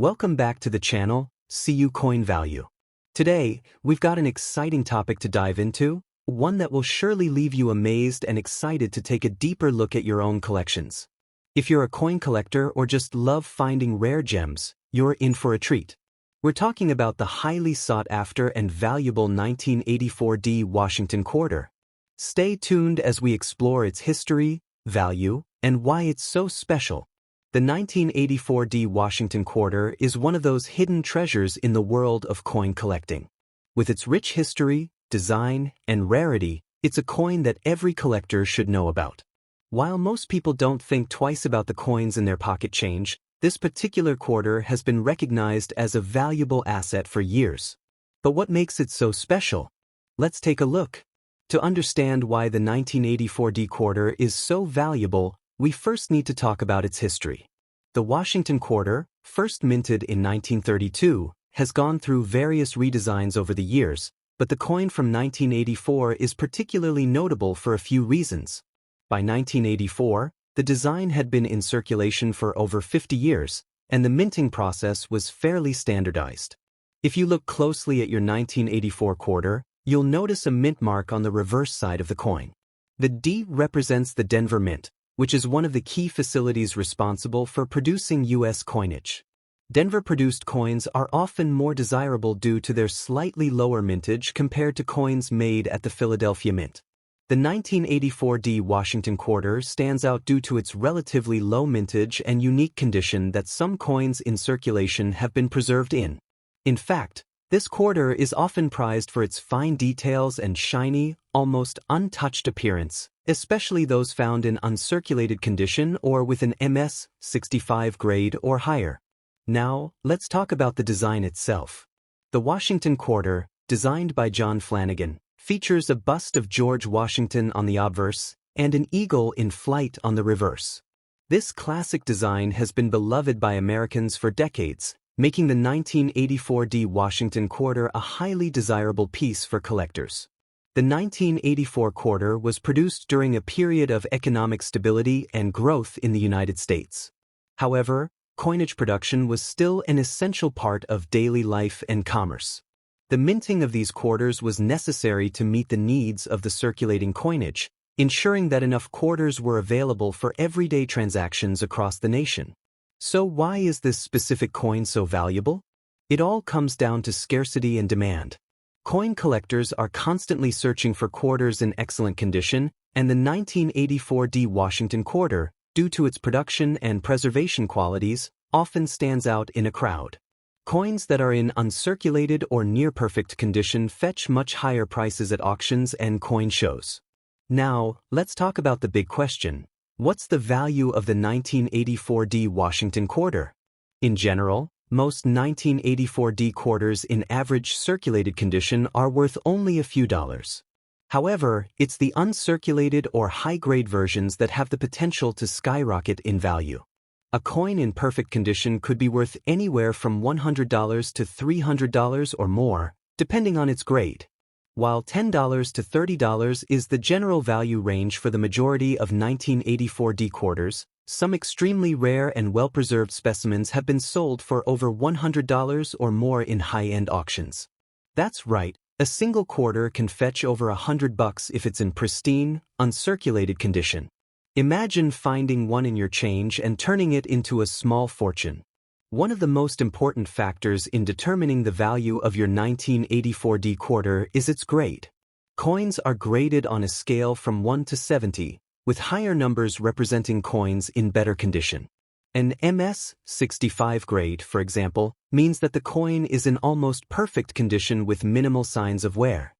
Welcome back to the channel, CU Coin Value. Today, we've got an exciting topic to dive into, one that will surely leave you amazed and excited to take a deeper look at your own collections. If you're a coin collector or just love finding rare gems, you're in for a treat. We're talking about the highly sought-after and valuable 1984D Washington Quarter. Stay tuned as we explore its history, value, and why it's so special. The 1984D Washington Quarter is one of those hidden treasures in the world of coin collecting. With its rich history, design, and rarity, it's a coin that every collector should know about. While most people don't think twice about the coins in their pocket change, this particular quarter has been recognized as a valuable asset for years. But what makes it so special? Let's take a look. To understand why the 1984D Quarter is so valuable, we first need to talk about its history. The Washington Quarter, first minted in 1932, has gone through various redesigns over the years, but the coin from 1984 is particularly notable for a few reasons. By 1984, the design had been in circulation for over 50 years, and the minting process was fairly standardized. If you look closely at your 1984 quarter, you'll notice a mint mark on the reverse side of the coin. The D represents the Denver Mint, which is one of the key facilities responsible for producing U.S. coinage. Denver-produced coins are often more desirable due to their slightly lower mintage compared to coins made at the Philadelphia Mint. The 1984D Washington Quarter stands out due to its relatively low mintage and unique condition that some coins in circulation have been preserved in. In fact, this quarter is often prized for its fine details and shiny, almost untouched appearance, especially those found in uncirculated condition or with an MS 65 grade or higher. Now, let's talk about the design itself. The Washington Quarter, designed by John Flanagan, features a bust of George Washington on the obverse and an eagle in flight on the reverse. This classic design has been beloved by Americans for decades, making the 1984D Washington Quarter a highly desirable piece for collectors. The 1984 quarter was produced during a period of economic stability and growth in the United States. However, coinage production was still an essential part of daily life and commerce. The minting of these quarters was necessary to meet the needs of the circulating coinage, ensuring that enough quarters were available for everyday transactions across the nation. So why is this specific coin so valuable? It all comes down to scarcity and demand. Coin collectors are constantly searching for quarters in excellent condition, and the 1984D Washington Quarter, due to its production and preservation qualities, often stands out in a crowd. Coins that are in uncirculated or near-perfect condition fetch much higher prices at auctions and coin shows. Now, let's talk about the big question. What's the value of the 1984D Washington Quarter? In general, most 1984D quarters in average circulated condition are worth only a few dollars. However, it's the uncirculated or high-grade versions that have the potential to skyrocket in value. A coin in perfect condition could be worth anywhere from $100 to $300 or more, depending on its grade. While $10 to $30 is the general value range for the majority of 1984D quarters, some extremely rare and well-preserved specimens have been sold for over $100 or more in high-end auctions. That's right, a single quarter can fetch over $100 if it's in pristine, uncirculated condition. Imagine finding one in your change and turning it into a small fortune. One of the most important factors in determining the value of your 1984D quarter is its grade. Coins are graded on a scale from 1 to 70, with higher numbers representing coins in better condition. An MS 65 grade, for example, means that the coin is in almost perfect condition with minimal signs of wear.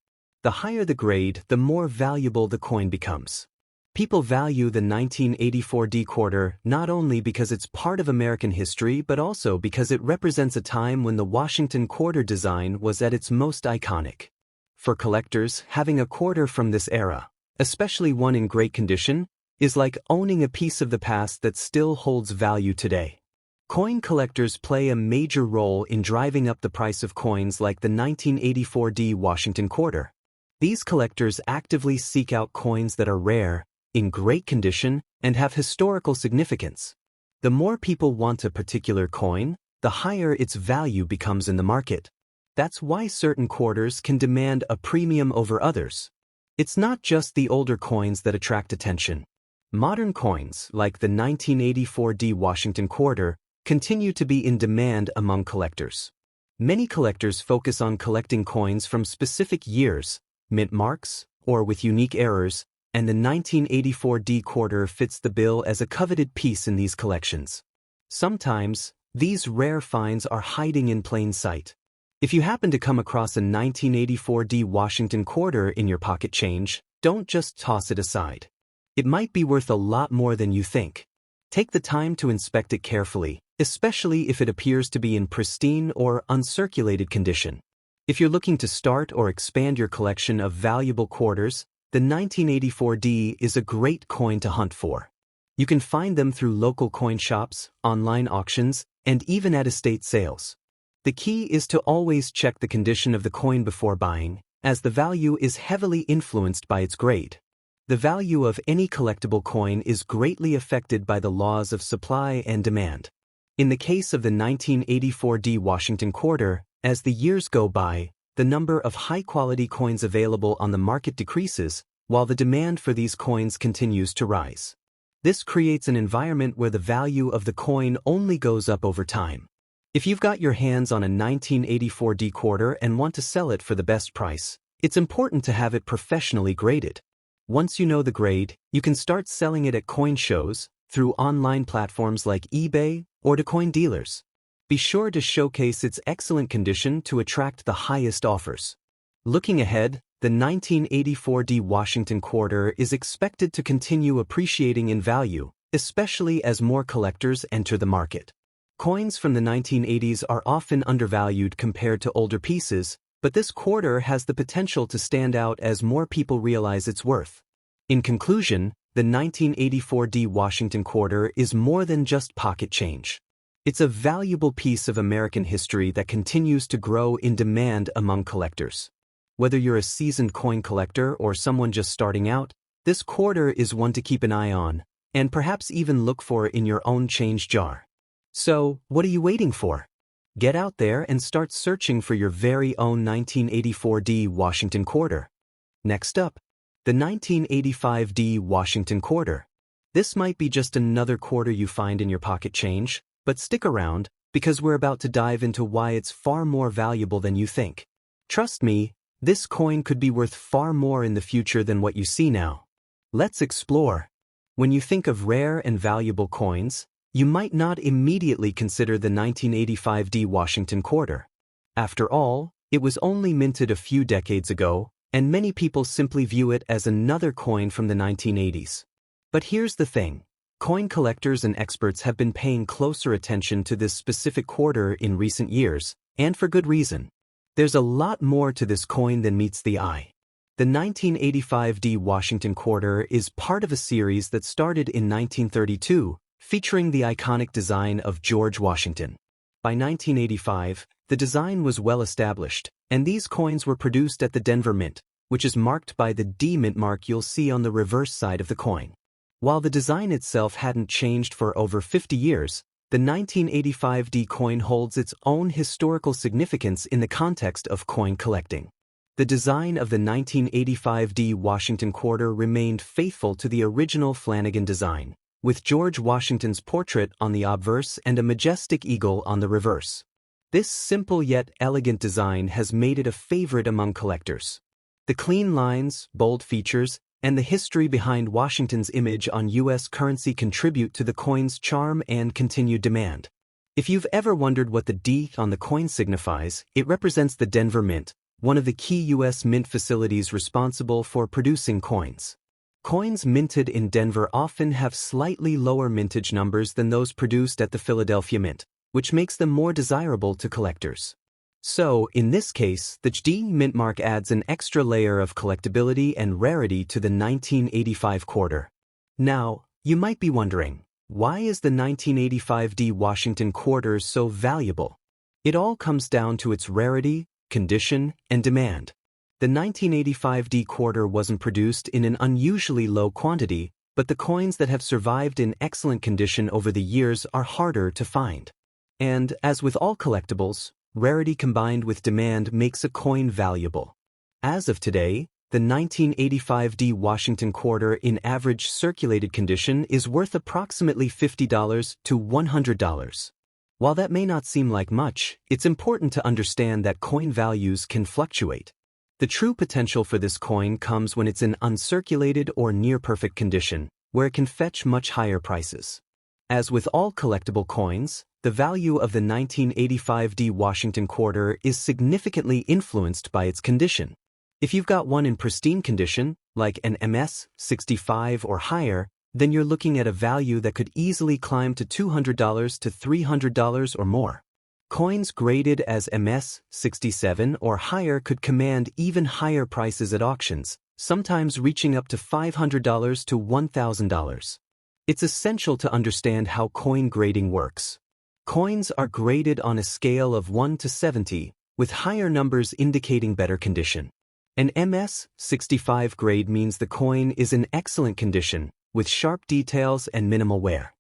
The higher the grade, the more valuable the coin becomes. People value the 1984D quarter not only because it's part of American history but also because it represents a time when the Washington Quarter design was at its most iconic. For collectors, having a quarter from this era, especially one in great condition, is like owning a piece of the past that still holds value today. Coin collectors play a major role in driving up the price of coins like the 1984D Washington Quarter. These collectors actively seek out coins that are rare, in great condition, and have historical significance. The more people want a particular coin, the higher its value becomes in the market. That's why certain quarters can demand a premium over others. It's not just the older coins that attract attention. Modern coins, like the 1984 D Washington quarter, continue to be in demand among collectors. Many collectors focus on collecting coins from specific years, mint marks, or with unique errors, and the 1984 D quarter fits the bill as a coveted piece in these collections. Sometimes, these rare finds are hiding in plain sight. If you happen to come across a 1984 D Washington quarter in your pocket change, don't just toss it aside. It might be worth a lot more than you think. Take the time to inspect it carefully, especially if it appears to be in pristine or uncirculated condition. If you're looking to start or expand your collection of valuable quarters, the 1984 D is a great coin to hunt for. You can find them through local coin shops, online auctions, and even at estate sales. The key is to always check the condition of the coin before buying, as the value is heavily influenced by its grade. The value of any collectible coin is greatly affected by the laws of supply and demand. In the case of the 1984 D Washington quarter, as the years go by, the number of high-quality coins available on the market decreases, while the demand for these coins continues to rise. This creates an environment where the value of the coin only goes up over time. If you've got your hands on a 1984 D quarter and want to sell it for the best price, it's important to have it professionally graded. Once you know the grade, you can start selling it at coin shows, through online platforms like eBay, or to coin dealers. Be sure to showcase its excellent condition to attract the highest offers. Looking ahead, the 1984 D Washington quarter is expected to continue appreciating in value, especially as more collectors enter the market. Coins from the 1980s are often undervalued compared to older pieces, but this quarter has the potential to stand out as more people realize its worth. In conclusion, the 1984 D Washington quarter is more than just pocket change. It's a valuable piece of American history that continues to grow in demand among collectors. Whether you're a seasoned coin collector or someone just starting out, this quarter is one to keep an eye on, and perhaps even look for in your own change jar. So, what are you waiting for? Get out there and start searching for your very own 1984 D Washington quarter. Next up, the 1985 D Washington quarter. This might be just another quarter you find in your pocket change, but stick around, because we're about to dive into why it's far more valuable than you think. Trust me, this coin could be worth far more in the future than what you see now. Let's explore. When you think of rare and valuable coins, you might not immediately consider the 1985 D Washington quarter. After all, it was only minted a few decades ago, and many people simply view it as another coin from the 1980s. But here's the thing. Coin collectors and experts have been paying closer attention to this specific quarter in recent years, and for good reason. There's a lot more to this coin than meets the eye. The 1985 D Washington quarter is part of a series that started in 1932, featuring the iconic design of George Washington. By 1985, the design was well established, and these coins were produced at the Denver Mint, which is marked by the D mint mark you'll see on the reverse side of the coin. While the design itself hadn't changed for over 50 years, the 1985 D coin holds its own historical significance in the context of coin collecting. The design of the 1985 D Washington quarter remained faithful to the original Flanagan design, with George Washington's portrait on the obverse and a majestic eagle on the reverse. This simple yet elegant design has made it a favorite among collectors. The clean lines, bold features, and the history behind Washington's image on U.S. currency contribute to the coin's charm and continued demand. If you've ever wondered what the D on the coin signifies, it represents the Denver Mint, one of the key U.S. mint facilities responsible for producing coins. Coins minted in Denver often have slightly lower mintage numbers than those produced at the Philadelphia Mint, which makes them more desirable to collectors. So, in this case, the D mint mark adds an extra layer of collectability and rarity to the 1985 quarter. Now, you might be wondering, why is the 1985 D Washington quarter so valuable? It all comes down to its rarity, condition, and demand. The 1985 D quarter wasn't produced in an unusually low quantity, but the coins that have survived in excellent condition over the years are harder to find. And, as with all collectibles, rarity combined with demand makes a coin valuable. As of today, the 1985 D Washington quarter in average circulated condition is worth approximately $50 to $100. While that may not seem like much, it's important to understand that coin values can fluctuate. The true potential for this coin comes when it's in uncirculated or near-perfect condition, where it can fetch much higher prices. As with all collectible coins, the value of the 1985 D Washington quarter is significantly influenced by its condition. If you've got one in pristine condition, like an MS-65 or higher, then you're looking at a value that could easily climb to $200 to $300 or more. Coins graded as MS-67 or higher could command even higher prices at auctions, sometimes reaching up to $500 to $1,000. It's essential to understand how coin grading works. Coins are graded on a scale of 1 to 70, with higher numbers indicating better condition. An MS-65 grade means the coin is in excellent condition, with sharp details and minimal wear.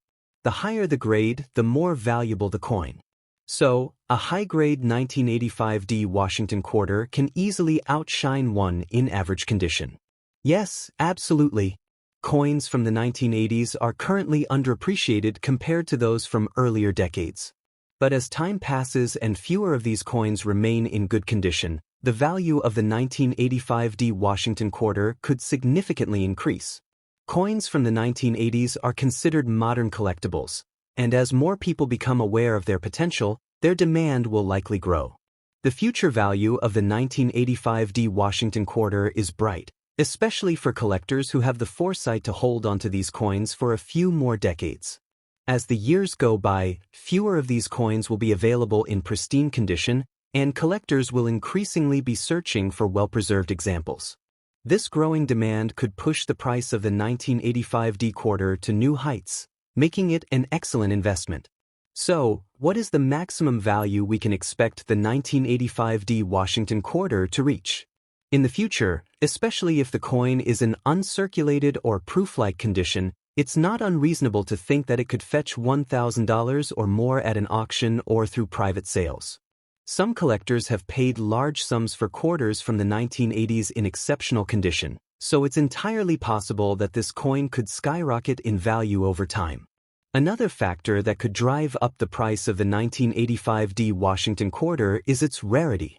The higher the grade, the more valuable the coin. So, a high-grade 1985 D Washington quarter can easily outshine one in average condition. Yes, absolutely. Coins from the 1980s are currently underappreciated compared to those from earlier decades. But as time passes and fewer of these coins remain in good condition, the value of the 1985 D Washington quarter could significantly increase. Coins from the 1980s are considered modern collectibles, and as more people become aware of their potential, their demand will likely grow. The future value of the 1985 D Washington quarter is bright, especially for collectors who have the foresight to hold onto these coins for a few more decades. As the years go by, fewer of these coins will be available in pristine condition, and collectors will increasingly be searching for well-preserved examples. This growing demand could push the price of the 1985 D quarter to new heights, making it an excellent investment. So, what is the maximum value we can expect the 1985 D Washington quarter to reach? In the future, especially if the coin is in uncirculated or proof-like condition, it's not unreasonable to think that it could fetch $1,000 or more at an auction or through private sales. Some collectors have paid large sums for quarters from the 1980s in exceptional condition, so it's entirely possible that this coin could skyrocket in value over time. Another factor that could drive up the price of the 1985 D Washington quarter is its rarity.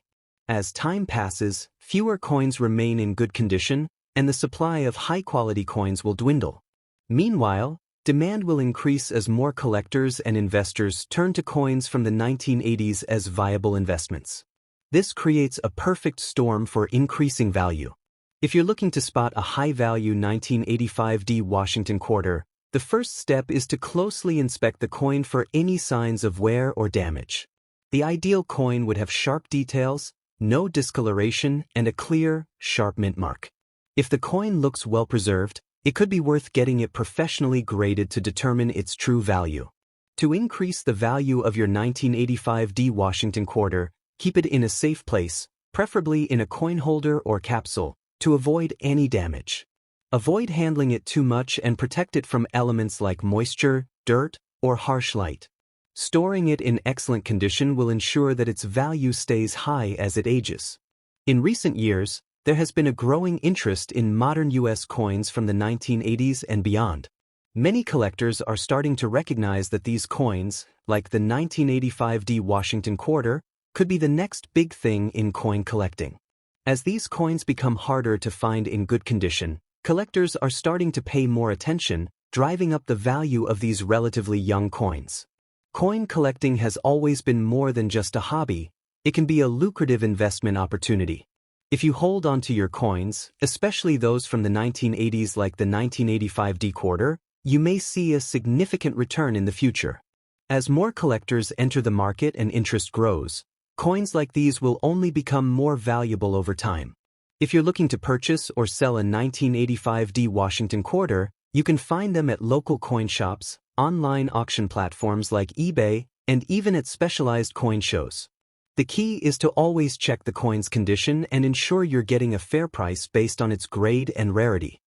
As time passes, fewer coins remain in good condition, and the supply of high-quality coins will dwindle. Meanwhile, demand will increase as more collectors and investors turn to coins from the 1980s as viable investments. This creates a perfect storm for increasing value. If you're looking to spot a high-value 1985 D Washington quarter, the first step is to closely inspect the coin for any signs of wear or damage. The ideal coin would have sharp details, no discoloration, and a clear, sharp mint mark. If the coin looks well preserved, it could be worth getting it professionally graded to determine its true value. To increase the value of your 1985 D Washington quarter, keep it in a safe place, preferably in a coin holder or capsule, to avoid any damage. Avoid handling it too much and protect it from elements like moisture, dirt, or harsh light. Storing it in excellent condition will ensure that its value stays high as it ages. In recent years, there has been a growing interest in modern U.S. coins from the 1980s and beyond. Many collectors are starting to recognize that these coins, like the 1985 D Washington quarter, could be the next big thing in coin collecting. As these coins become harder to find in good condition, collectors are starting to pay more attention, driving up the value of these relatively young coins. Coin collecting has always been more than just a hobby. It can be a lucrative investment opportunity. If you hold onto your coins, especially those from the 1980s like the 1985 D quarter, you may see a significant return in the future. As more collectors enter the market and interest grows, coins like these will only become more valuable over time. If you're looking to purchase or sell a 1985 D Washington quarter, you can find them at local coin shops, online auction platforms like eBay, and even at specialized coin shows. The key is to always check the coin's condition and ensure you're getting a fair price based on its grade and rarity.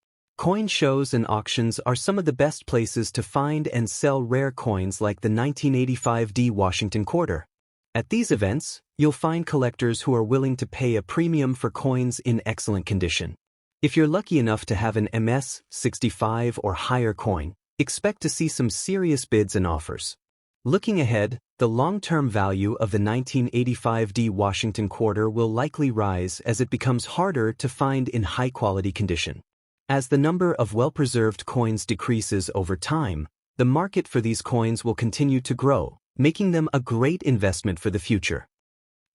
Coin shows and auctions are some of the best places to find and sell rare coins like the 1985 D Washington Quarter. At these events, you'll find collectors who are willing to pay a premium for coins in excellent condition. If you're lucky enough to have an MS-65 or higher coin, expect to see some serious bids and offers. Looking ahead, the long-term value of the 1985 D Washington Quarter will likely rise as it becomes harder to find in high-quality condition. As the number of well-preserved coins decreases over time, the market for these coins will continue to grow, making them a great investment for the future.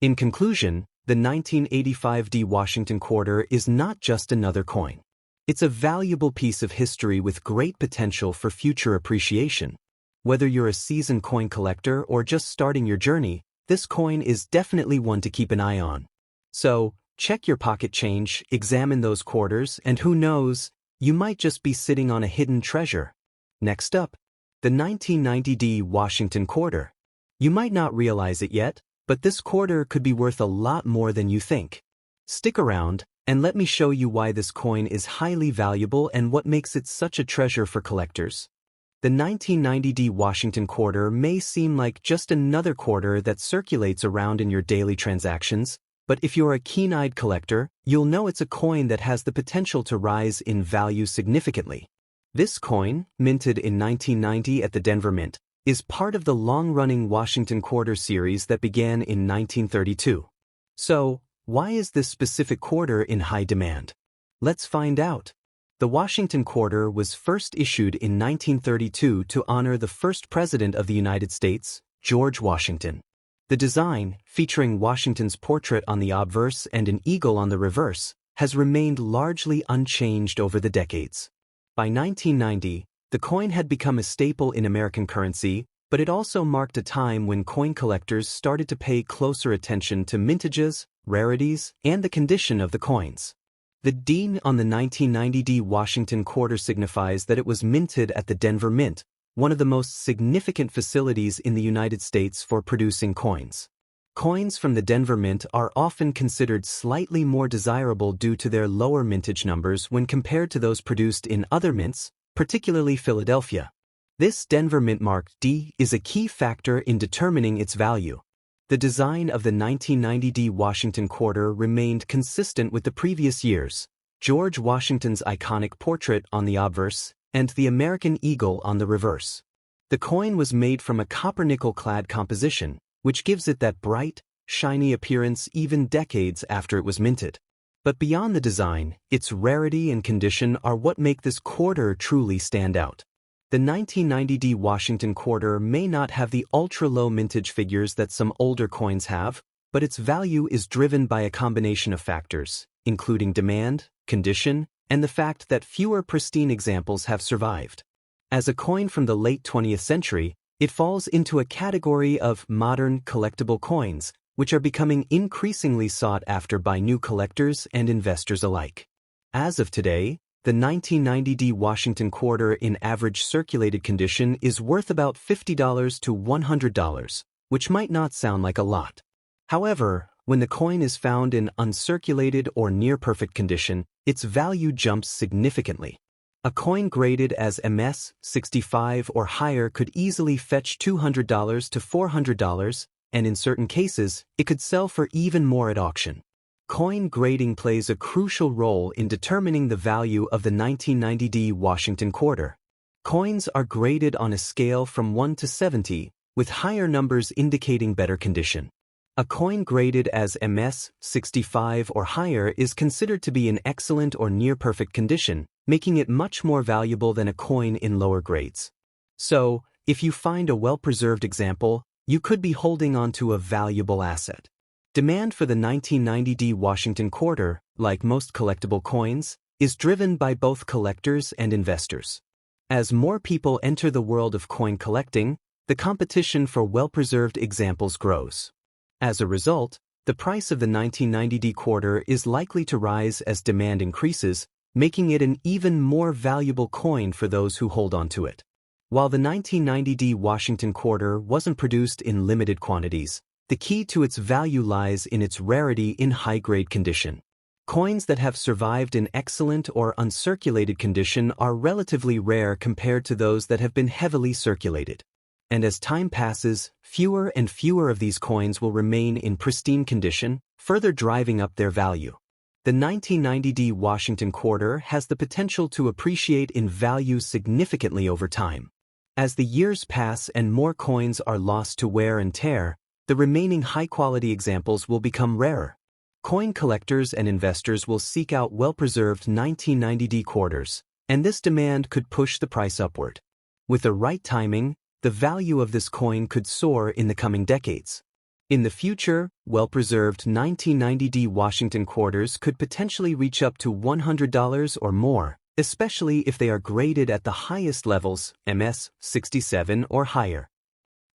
In conclusion, the 1985 D Washington Quarter is not just another coin. It's a valuable piece of history with great potential for future appreciation. Whether you're a seasoned coin collector or just starting your journey, this coin is definitely one to keep an eye on. So, check your pocket change, examine those quarters, and who knows, you might just be sitting on a hidden treasure. Next up, the 1990 D Washington Quarter. You might not realize it yet, but this quarter could be worth a lot more than you think. Stick around, and let me show you why this coin is highly valuable and what makes it such a treasure for collectors. The 1990 D Washington Quarter may seem like just another quarter that circulates around in your daily transactions, but if you're a keen-eyed collector, you'll know it's a coin that has the potential to rise in value significantly. This coin, minted in 1990 at the Denver Mint, is part of the long-running Washington Quarter series that began in 1932. So, why is this specific quarter in high demand? Let's find out. The Washington Quarter was first issued in 1932 to honor the first president of the United States, George Washington. The design, featuring Washington's portrait on the obverse and an eagle on the reverse, has remained largely unchanged over the decades. By 1990, the coin had become a staple in American currency, but it also marked a time when coin collectors started to pay closer attention to mintages, rarities, and the condition of the coins. The D on the 1990 D Washington Quarter signifies that it was minted at the Denver Mint, one of the most significant facilities in the United States for producing coins. Coins from the Denver Mint are often considered slightly more desirable due to their lower mintage numbers when compared to those produced in other mints, particularly Philadelphia. This Denver Mint mark D is a key factor in determining its value. The design of the 1990 D Washington Quarter remained consistent with the previous years, George Washington's iconic portrait on the obverse and the American eagle on the reverse. The coin was made from a copper-nickel-clad composition, which gives it that bright, shiny appearance even decades after it was minted. But beyond the design, its rarity and condition are what make this quarter truly stand out. The 1990 D Washington Quarter may not have the ultra-low mintage figures that some older coins have, but its value is driven by a combination of factors, including demand, condition, and the fact that fewer pristine examples have survived. As a coin from the late 20th century, it falls into a category of modern collectible coins, which are becoming increasingly sought after by new collectors and investors alike. As of today, the 1990 D Washington Quarter in average circulated condition is worth about $50 to $100, which might not sound like a lot. However, when the coin is found in uncirculated or near-perfect condition, its value jumps significantly. A coin graded as MS-65 or higher could easily fetch $200 to $400, and in certain cases, it could sell for even more at auction. Coin grading plays a crucial role in determining the value of the 1990 D Washington Quarter. Coins are graded on a scale from 1 to 70, with higher numbers indicating better condition. A coin graded as MS-65 or higher is considered to be in excellent or near-perfect condition, making it much more valuable than a coin in lower grades. So, if you find a well-preserved example, you could be holding on to a valuable asset. Demand for the 1990 D Washington Quarter, like most collectible coins, is driven by both collectors and investors. As more people enter the world of coin collecting, the competition for well-preserved examples grows. As a result, the price of the 1990 D Quarter is likely to rise as demand increases, making it an even more valuable coin for those who hold on to it. While the 1990 D Washington Quarter wasn't produced in limited quantities, the key to its value lies in its rarity in high-grade condition. Coins that have survived in excellent or uncirculated condition are relatively rare compared to those that have been heavily circulated. And as time passes, fewer and fewer of these coins will remain in pristine condition, further driving up their value. The 1990D Washington quarter has the potential to appreciate in value significantly over time. As the years pass and more coins are lost to wear and tear, the remaining high-quality examples will become rarer. Coin collectors and investors will seek out well-preserved 1990D quarters, and this demand could push the price upward. With the right timing, the value of this coin could soar in the coming decades. In the future, well-preserved 1990D Washington quarters could potentially reach up to $100 or more, especially if they are graded at the highest levels, MS 67 or higher.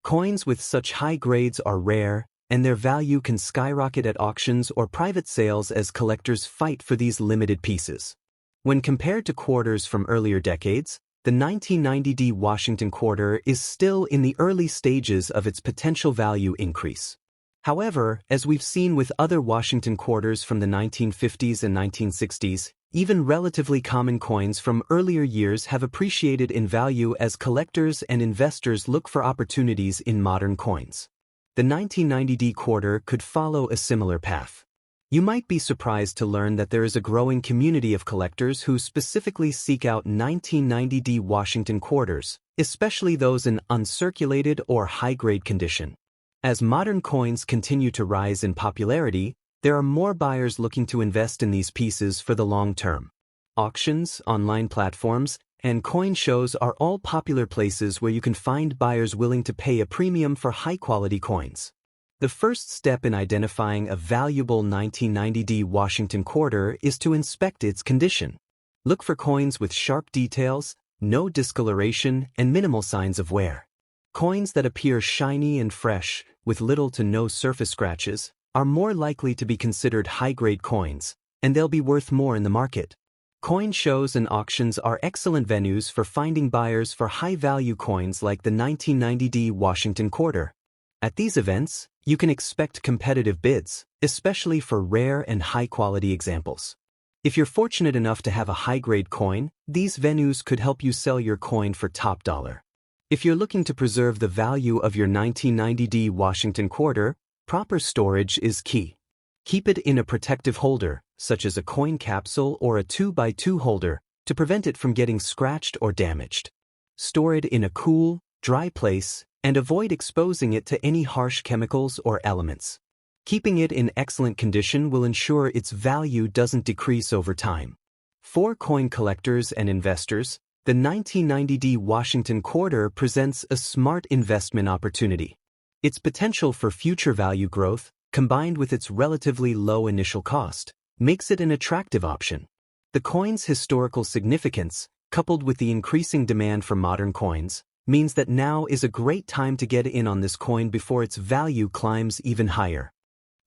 Coins with such high grades are rare, and their value can skyrocket at auctions or private sales as collectors fight for these limited pieces. When compared to quarters from earlier decades, the 1990D Washington quarter is still in the early stages of its potential value increase. However, as we've seen with other Washington quarters from the 1950s and 1960s, even relatively common coins from earlier years have appreciated in value as collectors and investors look for opportunities in modern coins. The 1990D quarter could follow a similar path. You might be surprised to learn that there is a growing community of collectors who specifically seek out 1990D Washington quarters, especially those in uncirculated or high-grade condition. As modern coins continue to rise in popularity, there are more buyers looking to invest in these pieces for the long term. Auctions, online platforms, and coin shows are all popular places where you can find buyers willing to pay a premium for high-quality coins. The first step in identifying a valuable 1990D Washington quarter is to inspect its condition. Look for coins with sharp details, no discoloration, and minimal signs of wear. Coins that appear shiny and fresh, with little to no surface scratches, are more likely to be considered high-grade coins, and they'll be worth more in the market. Coin shows and auctions are excellent venues for finding buyers for high-value coins like the 1990D Washington quarter. At these events, you can expect competitive bids, especially for rare and high-quality examples. If you're fortunate enough to have a high-grade coin, these venues could help you sell your coin for top dollar. If you're looking to preserve the value of your 1990D Washington quarter, proper storage is key. Keep it in a protective holder, such as a coin capsule or a 2x2 holder, to prevent it from getting scratched or damaged. Store it in a cool, dry place, and avoid exposing it to any harsh chemicals or elements. Keeping it in excellent condition will ensure its value doesn't decrease over time. For coin collectors and investors, the 1990D Washington quarter presents a smart investment opportunity. Its potential for future value growth, combined with its relatively low initial cost, makes it an attractive option. The coin's historical significance, coupled with the increasing demand for modern coins, means that now is a great time to get in on this coin before its value climbs even higher.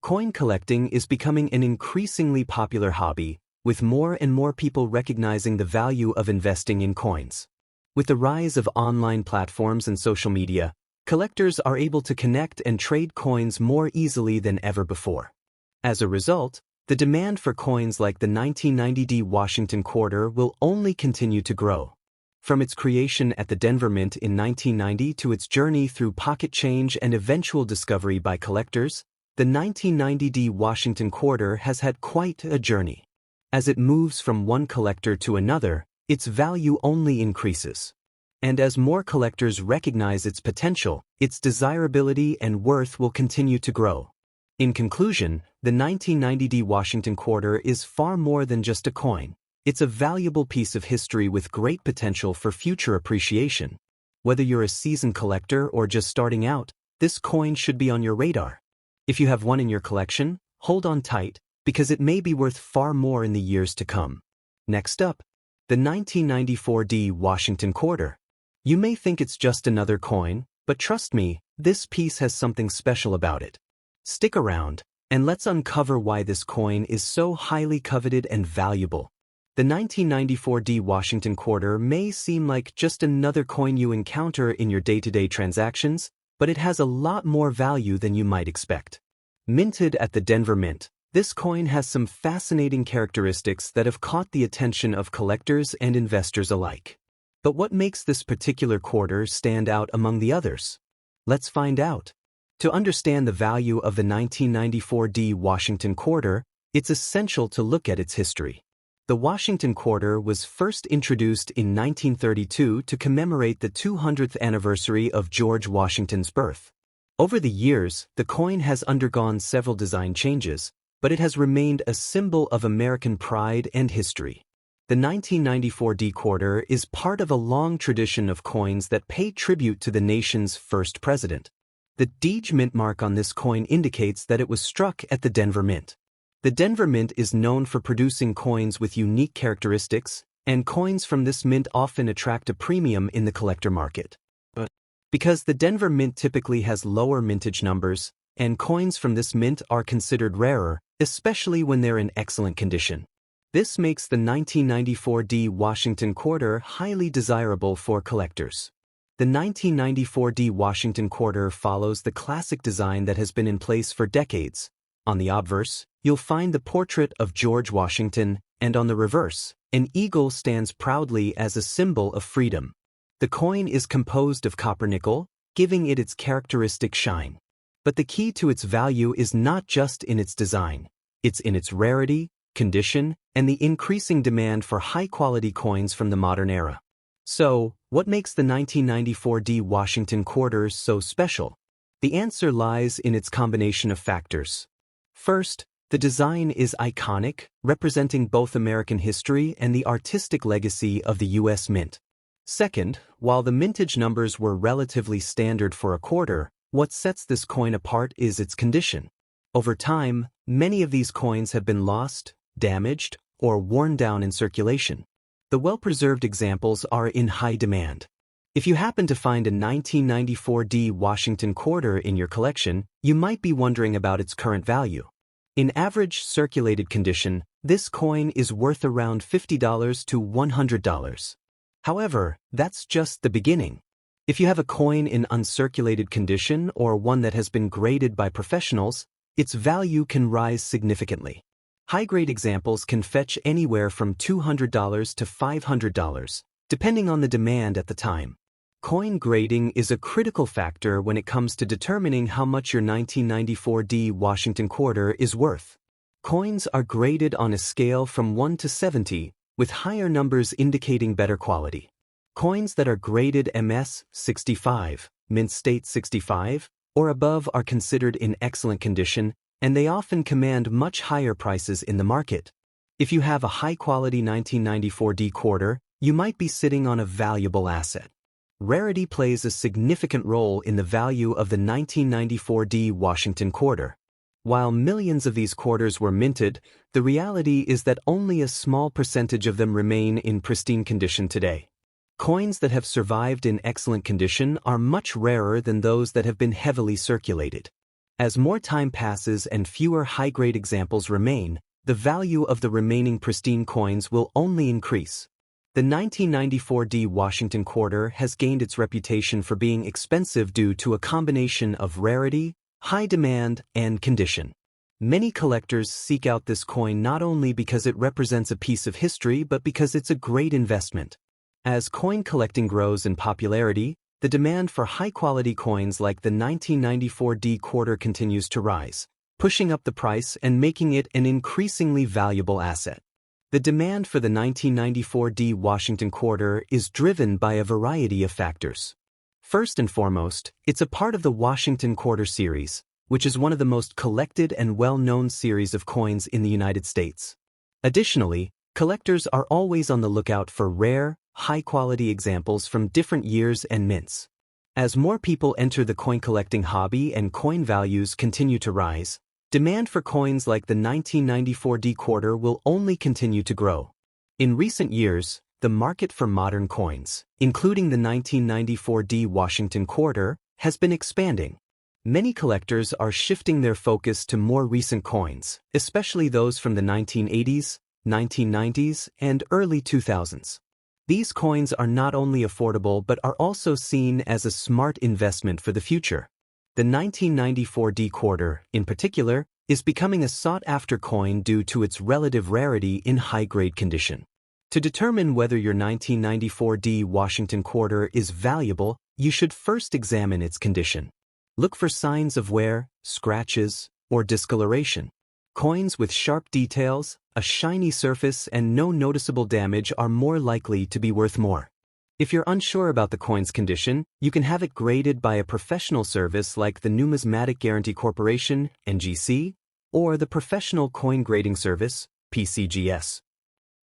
Coin collecting is becoming an increasingly popular hobby, with more and more people recognizing the value of investing in coins. With the rise of online platforms and social media, collectors are able to connect and trade coins more easily than ever before. As a result, the demand for coins like the 1990D Washington quarter will only continue to grow. From its creation at the Denver Mint in 1990 to its journey through pocket change and eventual discovery by collectors, the 1990D Washington quarter has had quite a journey. As it moves from one collector to another, its value only increases. And as more collectors recognize its potential, its desirability and worth will continue to grow. In conclusion, the 1990D Washington quarter is far more than just a coin. It's a valuable piece of history with great potential for future appreciation. Whether you're a seasoned collector or just starting out, this coin should be on your radar. If you have one in your collection, hold on tight, because it may be worth far more in the years to come. Next up, the 1994D Washington quarter. You may think it's just another coin, but trust me, this piece has something special about it. Stick around, and let's uncover why this coin is so highly coveted and valuable. The 1994D Washington quarter may seem like just another coin you encounter in your day-to-day transactions, but it has a lot more value than you might expect. Minted at the Denver Mint, This coin has some fascinating characteristics that have caught the attention of collectors and investors alike. But what makes this particular quarter stand out among the others? Let's find out. To understand the value of the 1994 Washington quarter, it's essential to look at its history. The Washington quarter was first introduced in 1932 to commemorate the 200th anniversary of George Washington's birth. Over the years, the coin has undergone several design changes, but it has remained a symbol of American pride and history. The 1994 quarter is part of a long tradition of coins that pay tribute to the nation's first president. The Deege mint mark on this coin indicates that it was struck at the Denver Mint. The Denver Mint is known for producing coins with unique characteristics, and coins from this mint often attract a premium in the collector market. But because the Denver Mint typically has lower mintage numbers, and coins from this mint are considered rarer, especially when they're in excellent condition. This makes the 1994 Washington quarter highly desirable for collectors. The 1994 Washington quarter follows the classic design that has been in place for decades. On the obverse, you'll find the portrait of George Washington, and on the reverse, an eagle stands proudly as a symbol of freedom. The coin is composed of copper nickel, giving it its characteristic shine. But the key to its value is not just in its design. It's in its rarity, condition, and the increasing demand for high-quality coins from the modern era. So, what makes the 1994 Washington quarter so special? The answer lies in its combination of factors. First, the design is iconic, representing both American history and the artistic legacy of the U.S. Mint. Second, while the mintage numbers were relatively standard for a quarter, what sets this coin apart is its condition. Over time, many of these coins have been lost, damaged, or worn down in circulation. The well-preserved examples are in high demand. If you happen to find a 1994 Washington quarter in your collection, you might be wondering about its current value. In average circulated condition, this coin is worth around $50 to $100. However, that's just the beginning. If you have a coin in uncirculated condition or one that has been graded by professionals, its value can rise significantly. High-grade examples can fetch anywhere from $200 to $500, depending on the demand at the time. Coin grading is a critical factor when it comes to determining how much your 1994 Washington quarter is worth. Coins are graded on a scale from 1 to 70, with higher numbers indicating better quality. Coins that are graded MS 65, Mint State 65, or above are considered in excellent condition, and they often command much higher prices in the market. If you have a high-quality 1994 quarter, you might be sitting on a valuable asset. Rarity plays a significant role in the value of the 1994 Washington quarter. While millions of these quarters were minted, the reality is that only a small percentage of them remain in pristine condition today. Coins that have survived in excellent condition are much rarer than those that have been heavily circulated. As more time passes and fewer high-grade examples remain, the value of the remaining pristine coins will only increase. The 1994 Washington quarter has gained its reputation for being expensive due to a combination of rarity, high demand, and condition. Many collectors seek out this coin not only because it represents a piece of history but because it's a great investment. As coin collecting grows in popularity, the demand for high-quality coins like the 1994 quarter continues to rise, pushing up the price and making it an increasingly valuable asset. The demand for the 1994 Washington quarter is driven by a variety of factors. First and foremost, it's a part of the Washington Quarter series, which is one of the most collected and well-known series of coins in the United States. Additionally, collectors are always on the lookout for rare, high-quality examples from different years and mints. As more people enter the coin collecting hobby and coin values continue to rise, demand for coins like the 1994 quarter will only continue to grow. In recent years, the market for modern coins, including the 1994 Washington quarter, has been expanding. Many collectors are shifting their focus to more recent coins, especially those from the 1980s, 1990s, and early 2000s. These coins are not only affordable but are also seen as a smart investment for the future. The 1994 quarter, in particular, is becoming a sought-after coin due to its relative rarity in high-grade condition. To determine whether your 1994 D Washington quarter is valuable, you should first examine its condition. Look for signs of wear, scratches, or discoloration. Coins with sharp details, a shiny surface, and no noticeable damage are more likely to be worth more. If you're unsure about the coin's condition, you can have it graded by a professional service like the Numismatic Guarantee Corporation, NGC, or the Professional Coin Grading Service, PCGS.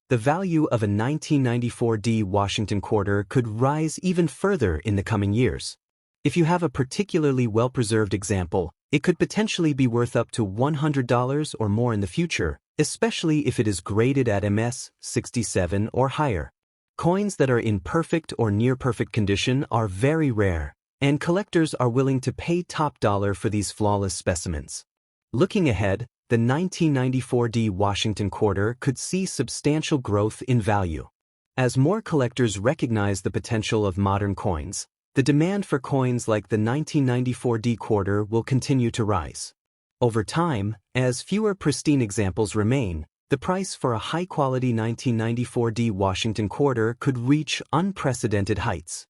The value of a 1994 D Washington quarter could rise even further in the coming years. If you have a particularly well-preserved example, it could potentially be worth up to $100 or more in the future, especially if it is graded at MS 67 or higher. Coins that are in perfect or near-perfect condition are very rare, and collectors are willing to pay top dollar for these flawless specimens. Looking ahead, the 1994 D Washington quarter could see substantial growth in value. As more collectors recognize the potential of modern coins, the demand for coins like the 1994 D quarter will continue to rise. Over time, as fewer pristine examples remain, the price for a high-quality 1994 D Washington quarter could reach unprecedented heights.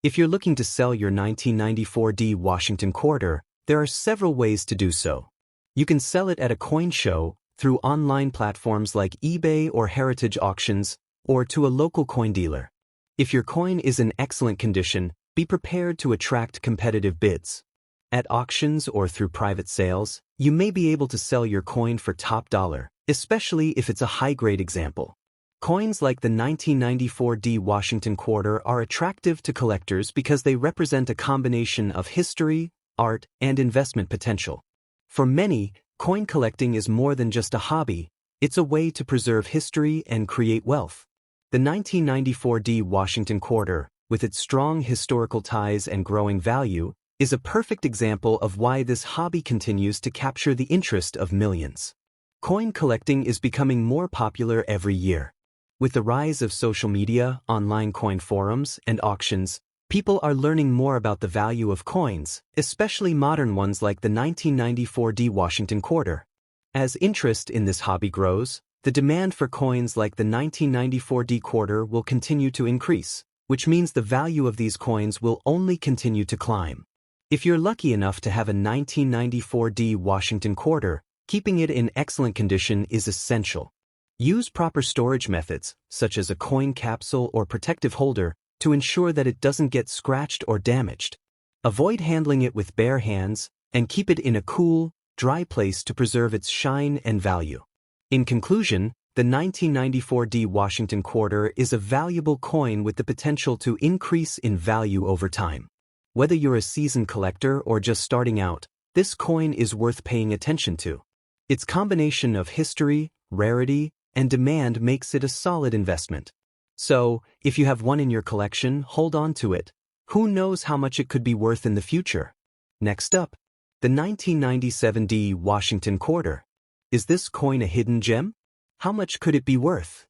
If you're looking to sell your 1994 D Washington quarter, there are several ways to do so. You can sell it at a coin show, through online platforms like eBay or Heritage Auctions, or to a local coin dealer. If your coin is in excellent condition, be prepared to attract competitive bids. At auctions or through private sales, you may be able to sell your coin for top dollar, especially if it's a high-grade example. Coins like the 1994 D Washington quarter are attractive to collectors because they represent a combination of history, art, and investment potential. For many, coin collecting is more than just a hobby, it's a way to preserve history and create wealth. The 1994 D Washington quarter, with its strong historical ties and growing value, is a perfect example of why this hobby continues to capture the interest of millions. Coin collecting is becoming more popular every year. With the rise of social media, online coin forums, and auctions, people are learning more about the value of coins, especially modern ones like the 1994 D Washington quarter. As interest in this hobby grows, the demand for coins like the 1994 D quarter will continue to increase, which means the value of these coins will only continue to climb. If you're lucky enough to have a 1994 D Washington quarter, keeping it in excellent condition is essential. Use proper storage methods, such as a coin capsule or protective holder, to ensure that it doesn't get scratched or damaged. Avoid handling it with bare hands, and keep it in a cool, dry place to preserve its shine and value. In conclusion, the 1994 D Washington quarter is a valuable coin with the potential to increase in value over time. Whether you're a seasoned collector or just starting out, this coin is worth paying attention to. Its combination of history, rarity, and demand makes it a solid investment. So, if you have one in your collection, hold on to it. Who knows how much it could be worth in the future? Next up, the 1997 D Washington quarter. Is this coin a hidden gem? How much could it be worth?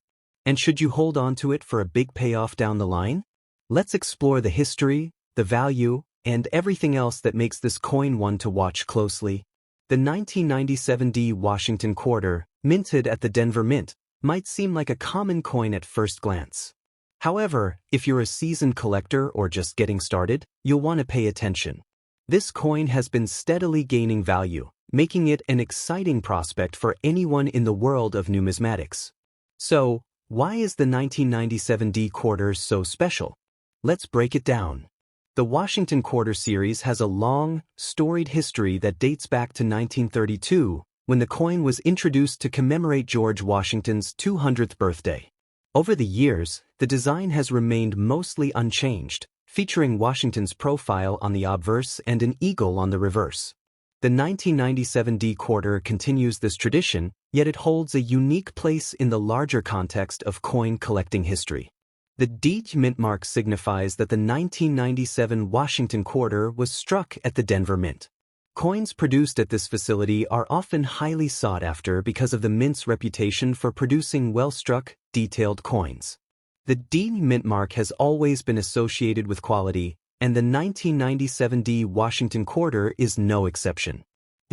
And should you hold on to it for a big payoff down the line? Let's explore the history, the value, and everything else that makes this coin one to watch closely. The 1997 D Washington quarter, minted at the Denver Mint, might seem like a common coin at first glance. However, if you're a seasoned collector or just getting started, you'll want to pay attention. This coin has been steadily gaining value, making it an exciting prospect for anyone in the world of numismatics. So, why is the 1997 D quarter so special? Let's break it down. The Washington Quarter series has a long, storied history that dates back to 1932, when the coin was introduced to commemorate George Washington's 200th birthday. Over the years, the design has remained mostly unchanged, featuring Washington's profile on the obverse and an eagle on the reverse. The 1997 D quarter continues this tradition, yet it holds a unique place in the larger context of coin collecting history. The D mint mark signifies that the 1997 Washington quarter was struck at the Denver Mint. Coins produced at this facility are often highly sought after because of the Mint's reputation for producing well-struck, detailed coins. The D mint mark has always been associated with quality, and the 1997 D Washington quarter is no exception.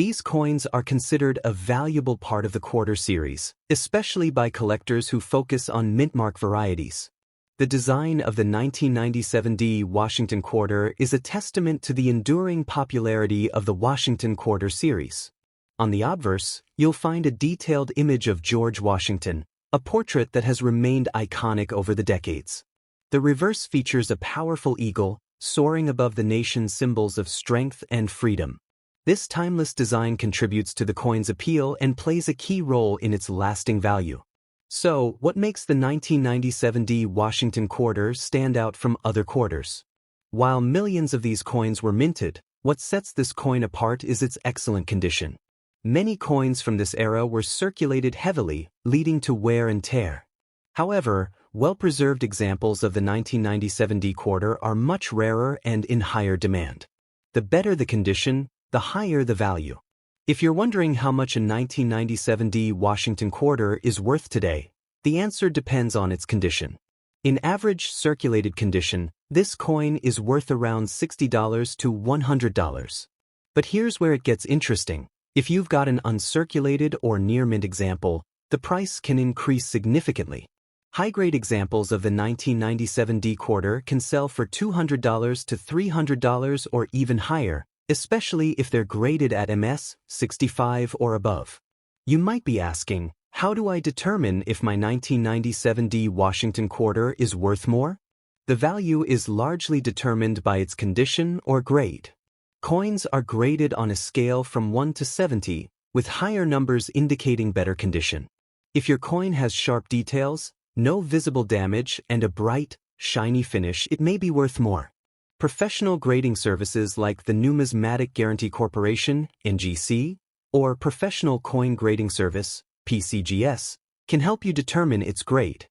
These coins are considered a valuable part of the quarter series, especially by collectors who focus on mintmark varieties. The design of the 1997D Washington Quarter is a testament to the enduring popularity of the Washington Quarter series. On the obverse, you'll find a detailed image of George Washington, a portrait that has remained iconic over the decades. The reverse features a powerful eagle, soaring above the nation's symbols of strength and freedom. This timeless design contributes to the coin's appeal and plays a key role in its lasting value. So, what makes the 1997D Washington Quarter stand out from other quarters? While millions of these coins were minted, what sets this coin apart is its excellent condition. Many coins from this era were circulated heavily, leading to wear and tear. However, well-preserved examples of the 1997D Quarter are much rarer and in higher demand. The better the condition, the higher the value. If you're wondering how much a 1997D Washington Quarter is worth today, the answer depends on its condition. In average circulated condition, this coin is worth around $60 to $100. But here's where it gets interesting. If you've got an uncirculated or near-mint example, the price can increase significantly. High-grade examples of the 1997D Quarter can sell for $200 to $300 or even higher, especially if they're graded at MS 65 or above. You might be asking, how do I determine if my 1997D Washington Quarter is worth more? The value is largely determined by its condition or grade. Coins are graded on a scale from 1 to 70, with higher numbers indicating better condition. If your coin has sharp details, no visible damage, and a bright, shiny finish, it may be worth more. Professional grading services like the Numismatic Guarantee Corporation, NGC, or Professional Coin Grading Service, PCGS, can help you determine its grade.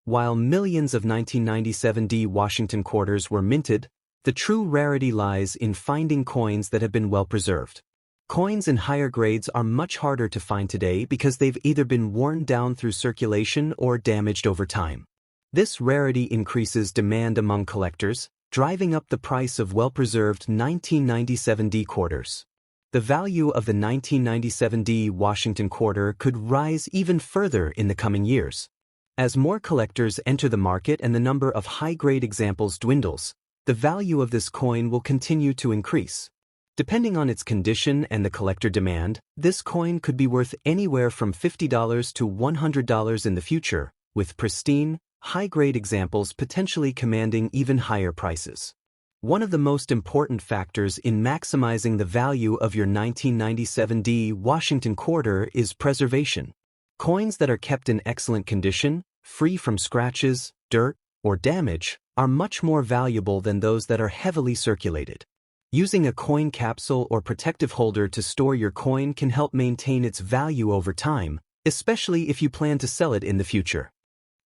While millions of 1997D Washington Quarters were minted, the true rarity lies in finding coins that have been well preserved. Coins in higher grades are much harder to find today because they've either been worn down through circulation or damaged over time. This rarity increases demand among collectors, driving up the price of well-preserved 1997D quarters. The value of the 1997D Washington Quarter could rise even further in the coming years. As more collectors enter the market and the number of high-grade examples dwindles, the value of this coin will continue to increase. Depending on its condition and the collector demand, this coin could be worth anywhere from $50 to $100 in the future, with pristine, high-grade examples potentially commanding even higher prices. One of the most important factors in maximizing the value of your 1997D Washington Quarter is preservation. Coins that are kept in excellent condition, free from scratches, dirt, or damage, are much more valuable than those that are heavily circulated. Using a coin capsule or protective holder to store your coin can help maintain its value over time, especially if you plan to sell it in the future.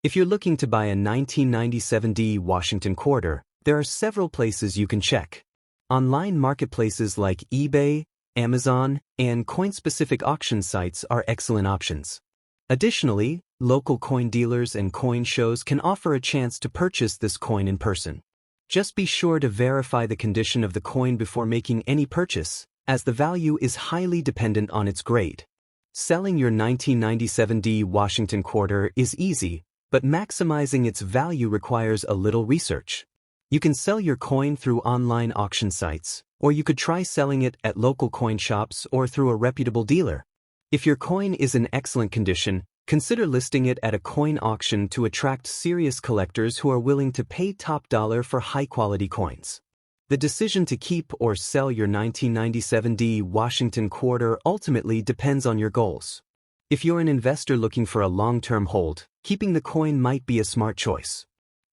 If you're looking to buy a 1997D Washington Quarter, there are several places you can check. Online marketplaces like eBay, Amazon, and coin-specific auction sites are excellent options. Additionally, local coin dealers and coin shows can offer a chance to purchase this coin in person. Just be sure to verify the condition of the coin before making any purchase, as the value is highly dependent on its grade. Selling your 1997D Washington Quarter is easy, but maximizing its value requires a little research. You can sell your coin through online auction sites, or you could try selling it at local coin shops or through a reputable dealer. If your coin is in excellent condition, consider listing it at a coin auction to attract serious collectors who are willing to pay top dollar for high-quality coins. The decision to keep or sell your 1997D Washington Quarter ultimately depends on your goals. If you're an investor looking for a long-term hold, keeping the coin might be a smart choice.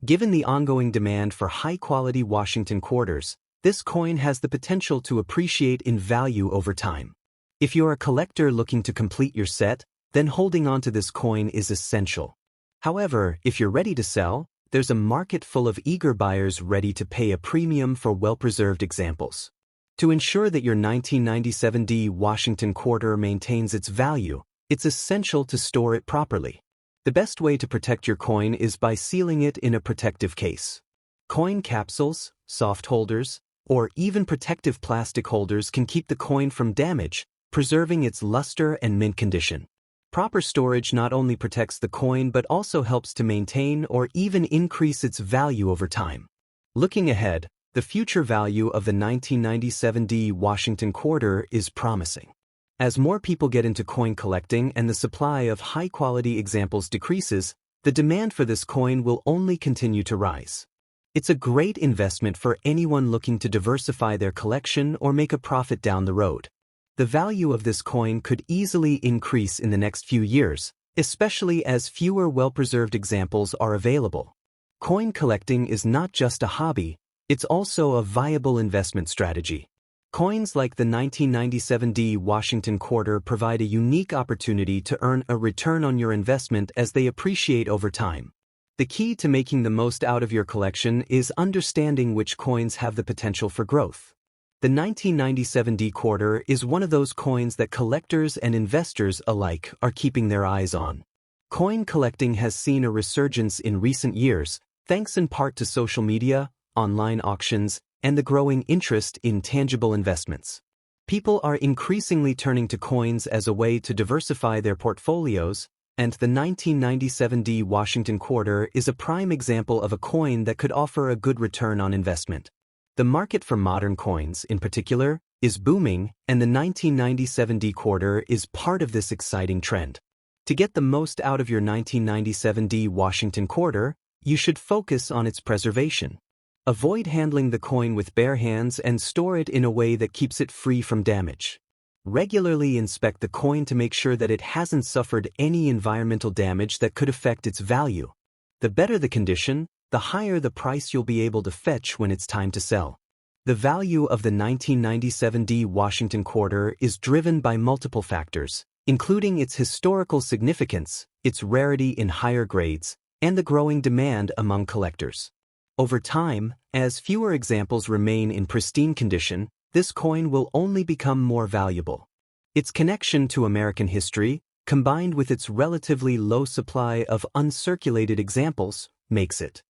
Given the ongoing demand for high-quality Washington Quarters, this coin has the potential to appreciate in value over time. If you're a collector looking to complete your set, then holding on to this coin is essential. However, if you're ready to sell, there's a market full of eager buyers ready to pay a premium for well-preserved examples. To ensure that your 1997D Washington Quarter maintains its value, it's essential to store it properly. The best way to protect your coin is by sealing it in a protective case. Coin capsules, soft holders, or even protective plastic holders can keep the coin from damage, preserving its luster and mint condition. Proper storage not only protects the coin but also helps to maintain or even increase its value over time. Looking ahead, the future value of the 1997D Washington Quarter is promising. As more people get into coin collecting and the supply of high-quality examples decreases, the demand for this coin will only continue to rise. It's a great investment for anyone looking to diversify their collection or make a profit down the road. The value of this coin could easily increase in the next few years, especially as fewer well-preserved examples are available. Coin collecting is not just a hobby, it's also a viable investment strategy. Coins like the 1997D Washington Quarter provide a unique opportunity to earn a return on your investment as they appreciate over time. The key to making the most out of your collection is understanding which coins have the potential for growth. The 1997D Quarter is one of those coins that collectors and investors alike are keeping their eyes on. Coin collecting has seen a resurgence in recent years, thanks in part to social media, online auctions, and the growing interest in tangible investments. People are increasingly turning to coins as a way to diversify their portfolios, and the 1997D Washington Quarter is a prime example of a coin that could offer a good return on investment. The market for modern coins, in particular, is booming, and the 1997D Quarter is part of this exciting trend. To get the most out of your 1997D Washington Quarter, you should focus on its preservation. Avoid handling the coin with bare hands and store it in a way that keeps it free from damage. Regularly inspect the coin to make sure that it hasn't suffered any environmental damage that could affect its value. The better the condition, the higher the price you'll be able to fetch when it's time to sell. The value of the 1997D Washington Quarter is driven by multiple factors, including its historical significance, its rarity in higher grades, and the growing demand among collectors. Over time, as fewer examples remain in pristine condition, this coin will only become more valuable. Its connection to American history, combined with its relatively low supply of uncirculated examples, makes it